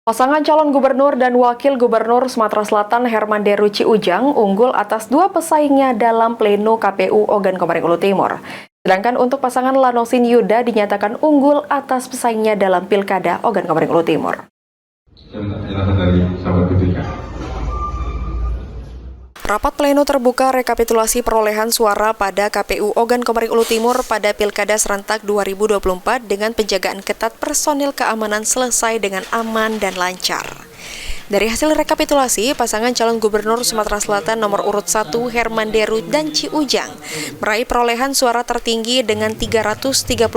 Pasangan calon gubernur dan wakil gubernur Sumatera Selatan Herman Deru Ciujang unggul atas dua pesaingnya dalam pleno KPU Ogan Komering Ulu Timur. Sedangkan untuk pasangan Lanosin Yuda dinyatakan unggul atas pesaingnya dalam Pilkada Ogan Komering Ulu Timur. Rapat pleno terbuka rekapitulasi perolehan suara pada KPU Ogan Komering Ulu Timur pada Pilkada serentak 2024 dengan penjagaan ketat personil keamanan selesai dengan aman dan lancar. Dari hasil rekapitulasi, pasangan calon gubernur Sumatera Selatan nomor urut 1 Herman Deru dan Ciujang meraih perolehan suara tertinggi dengan 334.081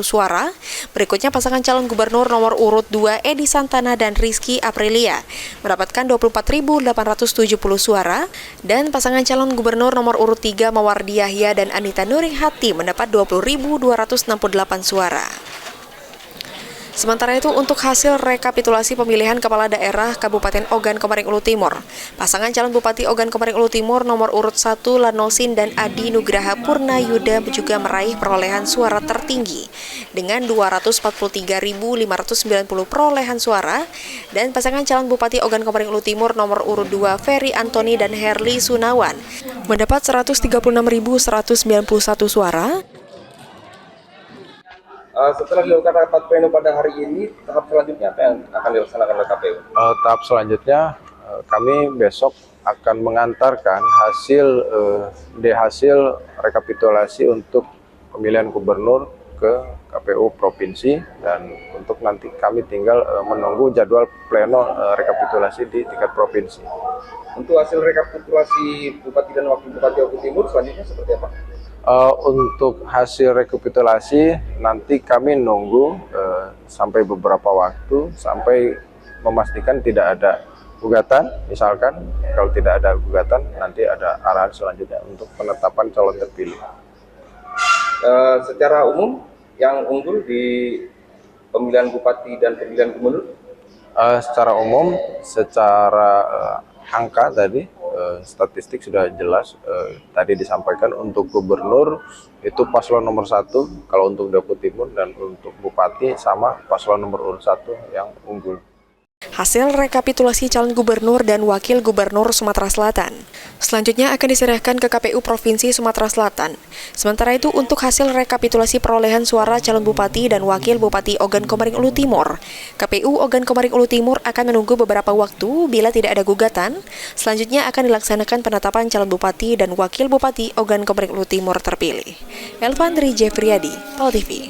suara. Berikutnya pasangan calon gubernur nomor urut 2 Edi Santana dan Rizky Aprilia mendapatkan 24.870 suara dan pasangan calon gubernur nomor urut 3 Mawardi Yahya dan Anita Nuringhati mendapat 20.268 suara. Sementara itu, untuk hasil rekapitulasi pemilihan kepala daerah Kabupaten Ogan Komering Ulu Timur, pasangan calon Bupati Ogan Komering Ulu Timur nomor urut 1 Lanosin dan Adi Nugraha Purna Yuda juga meraih perolehan suara tertinggi dengan 243.590 perolehan suara, dan pasangan calon Bupati Ogan Komering Ulu Timur nomor urut 2 Ferry Antoni dan Herli Sunawan mendapat 136.191 suara. Setelah dilakukan rapat pleno pada hari ini, tahap selanjutnya apa yang akan dilaksanakan oleh KPU? Tahap selanjutnya kami besok akan mengantarkan hasil rekapitulasi untuk pemilihan gubernur ke KPU provinsi, dan untuk nanti kami tinggal menunggu jadwal pleno rekapitulasi di tingkat provinsi. Untuk hasil rekapitulasi Bupati dan Wakil Bupati Ogan Timur selanjutnya seperti apa? Untuk hasil rekapitulasi nanti kami nunggu sampai beberapa waktu sampai memastikan tidak ada gugatan. Misalkan kalau tidak ada gugatan, nanti ada arahan selanjutnya untuk penetapan calon terpilih. Secara umum yang unggul di pemilihan Bupati dan pemilihan Gubernur? Secara umum, secara angka tadi statistik sudah jelas tadi disampaikan. Untuk gubernur itu paslon nomor 1 kalau untuk Dapur Timur, dan untuk bupati sama paslon nomor urut 1 yang unggul. Hasil rekapitulasi calon gubernur dan wakil gubernur Sumatera Selatan selanjutnya akan diserahkan ke KPU Provinsi Sumatera Selatan. Sementara itu, untuk hasil rekapitulasi perolehan suara calon bupati dan wakil bupati Ogan Komering Ulu Timur, KPU Ogan Komering Ulu Timur akan menunggu beberapa waktu. Bila tidak ada gugatan, selanjutnya akan dilaksanakan penetapan calon bupati dan wakil bupati Ogan Komering Ulu Timur terpilih. Elvandri Jeffriyadi, PAL TV.